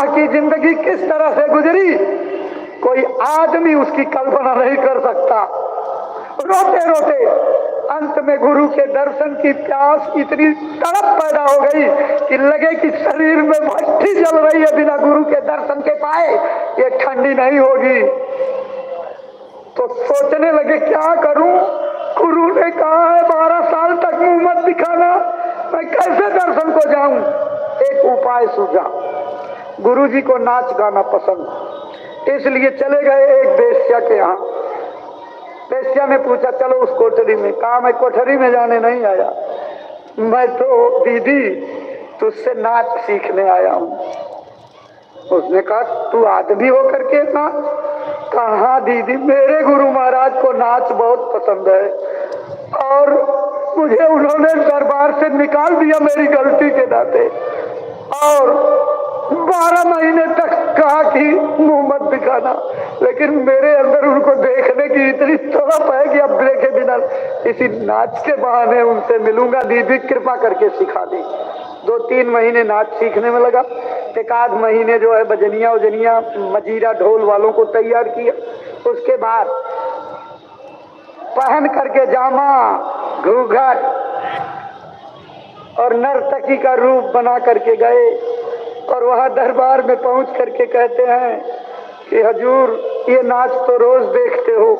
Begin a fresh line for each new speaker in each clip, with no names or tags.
वहां की जिंदगी किस तरह से गुजरी कोई आदमी उसकी कल्पना नहीं कर सकता। रोते रोते अंत में गुरु के दर्शन की प्यास इतनी तड़प पैदा हो गई कि लगे कि शरीर में भट्टी जल रही है, बिना गुरु के दर्शन के पाए ये ठंडी नहीं होगी। तो सोचने लगे क्या करूं, गुरु ने कहा है 12 साल तक मुंह मत दिखाना, मैं कैसे दर्शन को जाऊं। एक उपाय सूझा, गुरु जी को नाच गाना पसंद, इसलिए चले गए एक वेश्या के यहाँ। वेश्या ने पूछा चलो उस कोठरी में। कहा मैं कोठरी में जाने नहीं आया, मैं तो दीदी तुझसे नाच सीखने आया हूँ। उसने कहा तू आदमी होकर के नाच? कहा दीदी मेरे गुरु महाराज को नाच बहुत पसंद है और मुझे उन्होंने दरबार से निकाल दिया मेरी गलती के नाते, और 12 महीने तक कहा कि मुंह मत दिखाना, लेकिन मेरे अंदर उनको देखने की इतनी तड़प है कि अब देखे बिना इसी नाच के बहाने उनसे मिलूंगा। दीदी कृपा करके सिखा दी। 2-3 महीने नाच सीखने में लगा। 1 आध महीने जो है बजनिया उजनिया मजीरा ढोल वालों को तैयार किया। उसके बाद पहन करके जामा घूंघट और नर्तकी का रूप बना करके गए और वहां दरबार में पहुंच करके कहते हैं कि हजूर ये नाच तो रोज देखते हो,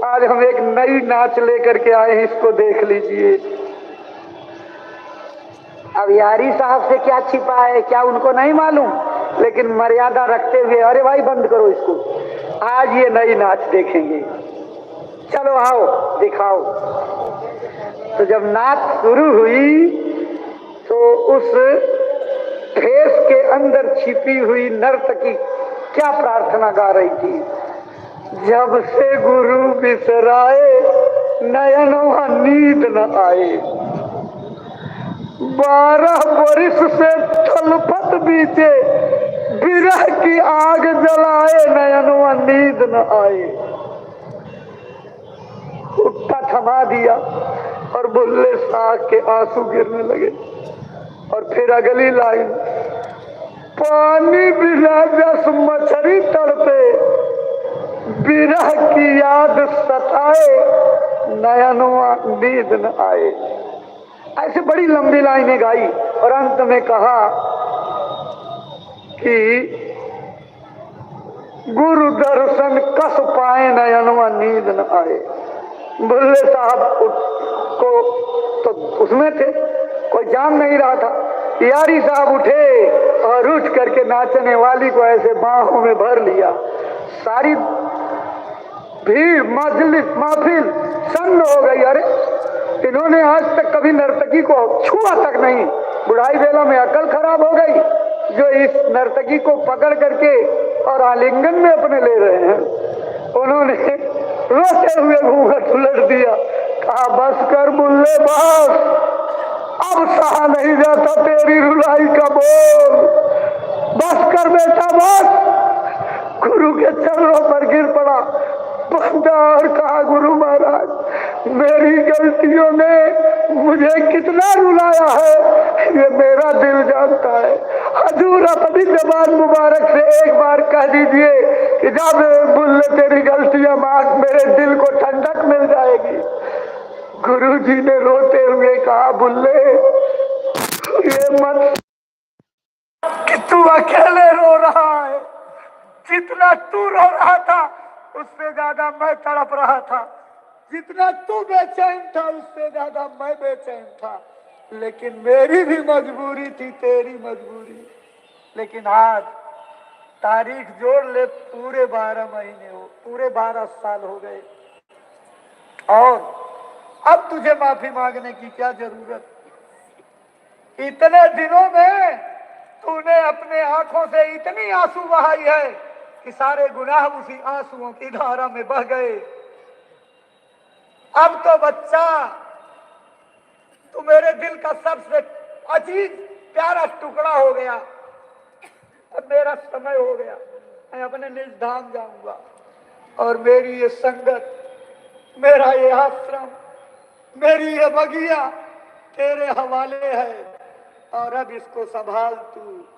आज हम एक नई नाच लेकर के आए हैं, इसको देख लीजिए। अब यारी साहब से क्या छिपा है क्या उनको नहीं मालूम, लेकिन मर्यादा रखते हुए अरे भाई बंद करो इसको, आज ये नई नाच देखेंगे, चलो आओ दिखाओ। तो जब नाच शुरू हुई तो उस भेष के अंदर छिपी हुई नर्तकी क्या प्रार्थना गा रही थी, जब से गुरु बिसराए नयनवा नींद न आए, 12 बरिस से तलपत बीते विरह की आग जलाए नयनवा नींद न आए। हुक्का थमा दिया और बुल्ले शाह के आंसू गिरने लगे। और फिर अगली लाइन, पानी बिना जस मछली तड़पे विरह की याद सताए नयनवा नींद न आए। ऐसे बड़ी लंबी लाइनें गाई और अंत में कहा कि गुरु दर्शन कस पाए नयनवा नींद न आए। बुल्ले साहब को तो उसमें थे, कोई जान नहीं रहा था। यारी साहब उठे और उठ करके नाचने वाली को ऐसे बाहों में भर लिया। सारी भीड़ मजलिस महफिल सन्न हो गई। अरे इन्होंने आज तक कभी नर्तकी को छुआ तक नहीं। बुढ़ाई बेला में अकल खराब हो गई जो इस नर्तकी को पकड़ करके और आलिंगन में अपने ले रहे हैं। उन्होंने रोते हुए घूंघट उलट दिया, कहा बस कर बुल्ले बस, अब सहा नहीं जाता तेरी रुलाई का बोल, बस कर बेटा बस। गुरु के चरणों पर गिर पड़ा बंदा और कहा गुरु महाराज मेरी गलतियों ने मुझे कितना रुलाया है ये मेरा दिल जानता है। हजूर अपनी जबान मुबारक से एक बार कह दीजिए कि जब बुल्ले तेरी गलतियां मांग मेरे दिल को ठंडक मिल जाएगी। गुरु जी ने रोते हुए कहा बुल्ले ये मत कि तू अकेले रो रहा है, जितना तू रो रहा था उससे ज्यादा मैं तड़प रहा था, जितना तू बेचैन था उससे ज्यादा मैं बेचैन था, लेकिन मेरी भी मजबूरी थी तेरी मजबूरी। लेकिन आज तारीख जोड़ ले पूरे 12 महीने हो, पूरे 12 साल हो गए और अब तुझे माफी मांगने की क्या जरूरत। इतने दिनों में तूने अपने आंखों से इतनी आंसू बहाई है कि सारे गुनाह उसी आंसुओं की धारा में बह गए। अब तो बच्चा तू मेरे दिल का सबसे अजीज प्यारा टुकड़ा हो गया। अब मेरा समय हो गया, मैं अपने निज धाम जाऊंगा और मेरी ये संगत, मेरा ये आश्रम, मेरी ये बगिया तेरे हवाले है और अब इसको संभाल तू।